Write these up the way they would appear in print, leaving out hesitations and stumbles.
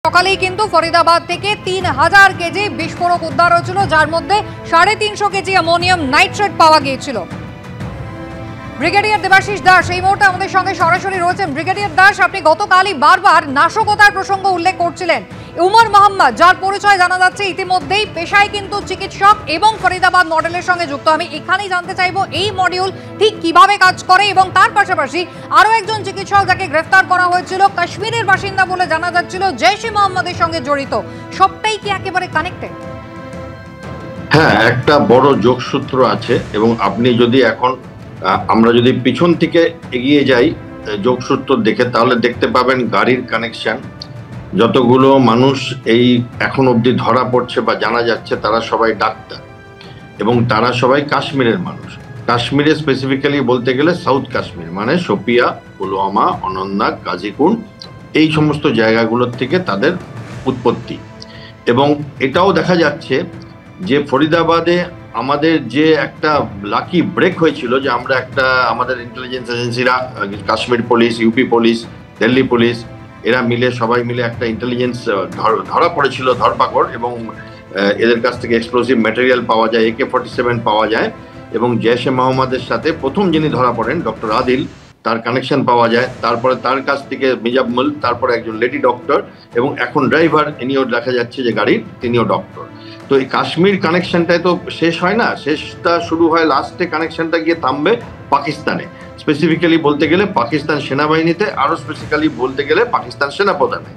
সকালেই কিন্তু ফরিদাবাদ থেকে ৩,০০০ কেজি বিস্ফোরক উদ্ধার হয়েছিল, যার মধ্যে ৩৫০ কেজি অ্যামোনিয়াম নাইট্রেট পাওয়া গিয়েছিল। ব্রিগেডিয়ার দেবাশিস দাস এই মুহূর্তে আমাদের সঙ্গে সরাসরি রয়েছেন। ব্রিগেডিয়ার দাস, আপনি গতকালই বারবার নাশকতার প্রসঙ্গ উল্লেখ করছিলেন। উমর মোহাম্মদ, যার পরিচয় জানা যাচ্ছে ইতিমধ্যেই পেশায় কিন্তু চিকিৎসক এবং ফরিদাবাদ মডেলের সঙ্গে যুক্ত। আমি এখানেই জানতে চাইবো এই মডিউল ঠিক কিভাবে কাজ করে, এবং তার পাশাপাশি আরো একজন চিকিৎসক যাকে গ্রেফতার করা হয়েছিল কাশ্মীরের বাসিন্দা বলে জানা যাচ্ছিল, জৈশ-ই মোহাম্মদের সঙ্গে জড়িত, সবটাই কি একেবারে কানেক্টেড? হ্যাঁ, একটা বড় যোগসূত্র আছে, এবং আপনি যদি এখন আমরা যদি পিছন থেকে এগিয়ে যাই যোগসূত্র দেখে, তাহলে দেখতে পাবেন গাড়ির কানেকশন। যতগুলো মানুষ এই এখন অবধি ধরা পড়ছে বা জানা যাচ্ছে তারা সবাই ডাক্তার, এবং তারা সবাই কাশ্মীরের মানুষ। কাশ্মীরে স্পেসিফিক্যালি বলতে গেলে সাউথ কাশ্মীর, মানে শোপিয়া, পুলওয়ামা, অনন্তনাগ, গাজীপুর, এই সমস্ত জায়গাগুলোর থেকে তাদের উৎপত্তি। এবং এটাও দেখা যাচ্ছে যে ফরিদাবাদে আমাদের যে একটা লাকি ব্রেক হয়েছিল, যে আমরা একটা আমাদের ইন্টেলিজেন্স এজেন্সিরা, Kashmir police, UP police, Delhi police, এরা মিলে সবাই মিলে একটা ইন্টেলিজেন্স ধরা পড়েছিল, ধরপাকড়, এবং এদের কাছ থেকে এক্সপ্লোসিভ ম্যাটেরিয়াল পাওয়া যায়, AK-47 পাওয়া যায়, এবং জৈশ-ই মোহাম্মদের সাথে প্রথম যিনি ধরা পড়েন ডক্টর আদিল, তার কানেকশন পাওয়া যায়। তারপরে তার কাছ থেকে মিজাম্মল, তারপরে একজন লেডি ডক্টর, এবং এখন ড্রাইভার, ইনিও দেখা যাচ্ছে যে গাড়ির, তিনিও ডক্টর। তো এই কাশ্মীর কানেকশনটাই তো শেষ হয় না, শেষটা শুরু হয় লাস্টে, কানেকশনটা গিয়ে থামবে পাকিস্তানে, স্পেসিফিক্যালি বলতে গেলে পাকিস্তান সেনাবাহিনীতে, আরো স্পেসিফিক্যালি বলতে গেলে পাকিস্তান সেনাপ্রধানে।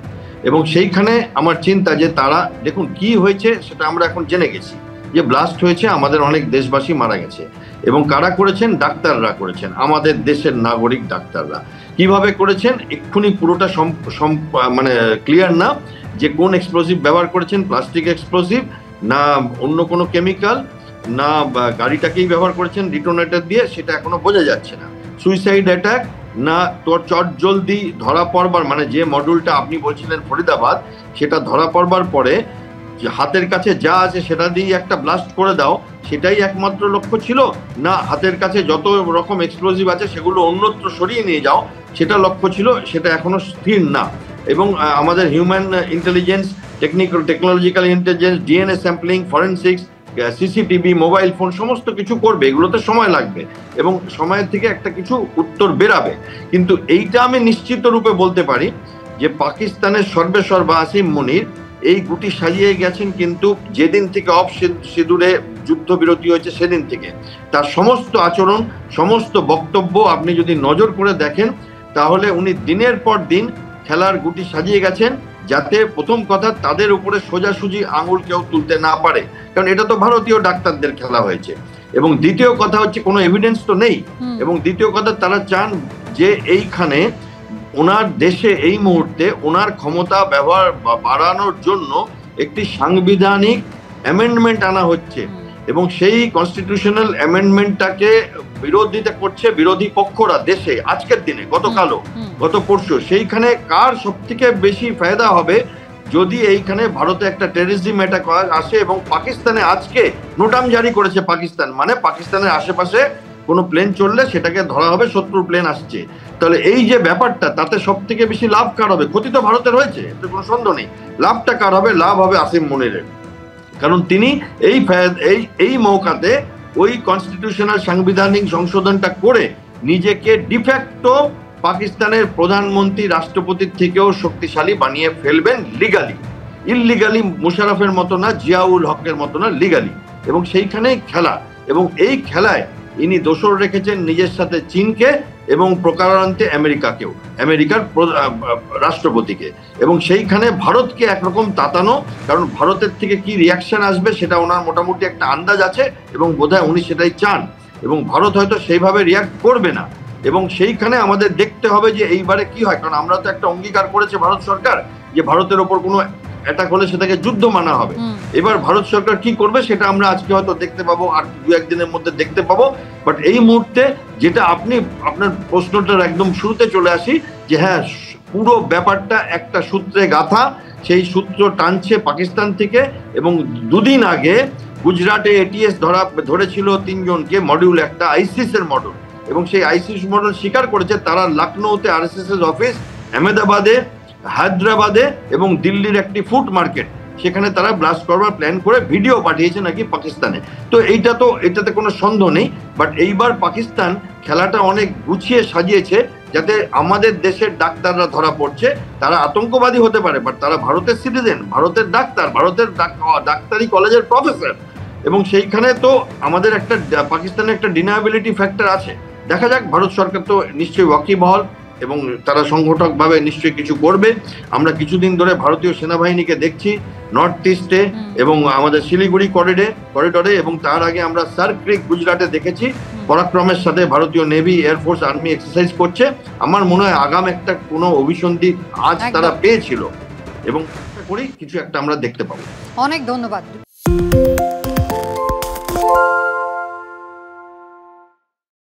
এবং সেইখানে আমার চিন্তা যে তারা, দেখুন কি হয়েছে সেটা আমরা এখন জেনে গেছি, যে ব্লাস্ট হয়েছে, আমাদের অনেক দেশবাসী মারা গেছে, এবং কারা করেছেন? ডাক্তাররা করেছেন, আমাদের দেশের নাগরিক ডাক্তাররা। কিভাবে করেছেন এক্ষুনি পুরোটা মানে ক্লিয়ার না, যে কোন এক্সপ্লোসিভ ব্যবহার করেছেন, প্লাস্টিক এক্সপ্লোসিভ না অন্য কোনো কেমিক্যাল, না গাড়িটাকেই ব্যবহার করেছেন ডিটোনেটর দিয়ে, সেটা এখনো বোঝা যাচ্ছে না। সুইসাইড অ্যাটাক না তোর চট জলদি ধরা পড়বার, মানে যে মডিউলটা আপনি বলছিলেন ফরিদাবাদ, সেটা ধরা পড়বার পরে হাতের কাছে যা আছে সেটা দিয়ে একটা ব্লাস্ট করে দাও, সেটাই একমাত্র লক্ষ্য ছিল, না হাতের কাছে যত রকম এক্সপ্লোসিভ আছে সেগুলো অন্যত্র সরিয়ে নিয়ে যাও, সেটা লক্ষ্য ছিল? সেটা এখনো স্থির না। এবং আমাদের human intelligence, technological intelligence, DNA sampling, forensics, CCTV, mobile phone, সমস্ত কিছু করবে, এগুলোতে সময় লাগবে, এবং সময়ের থেকে একটা কিছু উত্তর বেরাবে। কিন্তু এইটা আমি নিশ্চিত রূপে বলতে পারি যে পাকিস্তানের সর্বেসর্বা আসিম মুনির এই গুটি সাজিয়ে গেছেন, কিন্তু যেদিন থেকে অফ সিঁদুরে যুদ্ধবিরতি হয়েছে সেদিন থেকে তার সমস্ত আচরণ, সমস্ত বক্তব্য আপনি যদি নজর করে দেখেন, তাহলে উনি দিনের পর দিন খেলার গুটি সাজিয়ে গেছেন, যাতে প্রথম কথা তাদের উপরে সোজাসুজি আঙুল কেউ তুলতে না পারে, কারণ এটা তো ভারতীয় ডাক্তারদের খেলা হয়েছে। এবং দ্বিতীয় কথা হচ্ছে কোনো এভিডেন্স তো নেই, এবং দ্বিতীয় কথা তারা চান যে এইখানে ওনার দেশে এই মুহূর্তে ওনার ক্ষমতা ব্যবহার বাড়ানোর জন্য একটি সাংবিধানিক অ্যামেন্ডমেন্ট আনা হচ্ছে, এবং সেই কনস্টিটিউশনাল অ্যামেন্ডমেন্টটাকে বিরোধিতা করছে বিরোধী পক্ষরা দেশে আজকের দিনে, গতকালও, গত পরশু। সেইখানে কার সব থেকে বেশি ফায়দা হবে যদি এইখানে ভারতে একটা টেররিজম অ্যাটাক আসে, এবং পাকিস্তানে আজকে নোটাম জারি করেছে পাকিস্তান, মানে পাকিস্তানের আশেপাশে কোনো প্লেন চললে সেটাকে ধরা হবে, শত্রুর প্লেন আসছে। তাহলে এই যে ব্যাপারটা, তাতে সব থেকে বেশি লাভ কার হবে? ক্ষতি তো ভারতের হয়েছে, এতে কোনো সন্দেহ নেই। লাভটা কার হবে? লাভ হবে আসিম মুনিরের, কারণ তিনি এই মৌকাতে ওই কনস্টিটিউশনাল সাংবিধানিক সংশোধনটা করে নিজেকে ডিফ্যাক্টো পাকিস্তানের প্রধানমন্ত্রী, রাষ্ট্রপতির থেকেও শক্তিশালী বানিয়ে ফেলবেন লিগালি। ইললিগালি মুশারফের মতো না, জিয়াউল হকের মতো না, লিগালি। এবং সেইখানেই খেলা, এবং এই খেলায় ইনি দোসর রেখেছেন নিজের সাথে চীনকে, এবং প্রকারান্তে আমেরিকাকেও, আমেরিকার রাষ্ট্রপতিকে। এবং সেইখানে ভারতকে একরকম তাতানো, কারণ ভারতের থেকে কি রিয়াকশন আসবে সেটা ওনার মোটামুটি একটা আন্দাজ আছে, এবং বোধহয় উনি সেটাই চান, এবং ভারত হয়তো সেইভাবে রিয়াক্ট করবে না। এবং সেইখানে আমাদের দেখতে হবে যে এইবারে কি হয়, কারণ আমরা তো একটা অঙ্গীকার করেছে ভারত সরকার যে ভারতের ওপর কোনো অ্যাটাক হলে সেটাকে যুদ্ধ মানা হবে। এবার ভারত সরকার কি করবে সেটা আমরা আজকে হয়তো দেখতে পাবো, আর দু একদিনের মধ্যে দেখতে পাবো। বাট এই মুহূর্তে যেটা আপনার প্রশ্নটার একদম শুরুতে চলে আসি, যে হ্যাঁ, পুরো ব্যাপারটা একটা সূত্রে গাথা, সেই সূত্র টানছে পাকিস্তান থেকে। এবং দুদিন আগে গুজরাটে ATS ধরেছিল 3 জনকে, মডিউল একটা আইসিস এর মডেল, এবং সেই আইসিস মডেল স্বীকার করেছে তারা লখনৌতে RSS অফিস, আহমেদাবাদে হায়দ্রাবাদে এবং দিল্লির একটি ফুড মার্কেট, সেখানে তারা ব্লাস্ট করবার প্ল্যান করে ভিডিও পাঠিয়েছে নাকি পাকিস্তানে। তো এটাতে কোনো সন্দেহ নেই, বাট এইবার পাকিস্তান খেলাটা অনেক গুছিয়ে সাজিয়েছে, যাতে আমাদের দেশের ডাক্তাররা ধরা পড়ছে, তারা আতঙ্কবাদী হতে পারে বাট তারা ভারতের সিটিজেন, ভারতের ডাক্তার, ভারতের ডাক্তারি কলেজের প্রফেসর, এবং সেইখানে তো আমাদের একটা পাকিস্তানের একটা ডিনায়াবিলিটি ফ্যাক্টর আছে। দেখা যাক, ভারত সরকার তো নিশ্চয়ই ওয়াকিবহাল এবং তারা সংগঠকভাবে নিশ্চয়ই কিছু করবে। আমরা কিছুদিন ধরে ভারতীয় সেনাবাহিনীকে দেখছি নর্থ ইস্টে এবং আমাদের শিলিগুড়ি করিডোরে, এবং তার আগে আমরা সার ক্রিক গুজরাটে দেখেছি পরাক্রমের সাথে ভারতীয় নেভি, এয়ারফোর্স, আর্মি এক্সারসাইজ করছে। আমার মনে হয় আগাম একটা কোনো অভিসন্ধি আজ তারা পেয়েছিল এবং করি কিছু একটা আমরা দেখতে পাবো। অনেক ধন্যবাদ।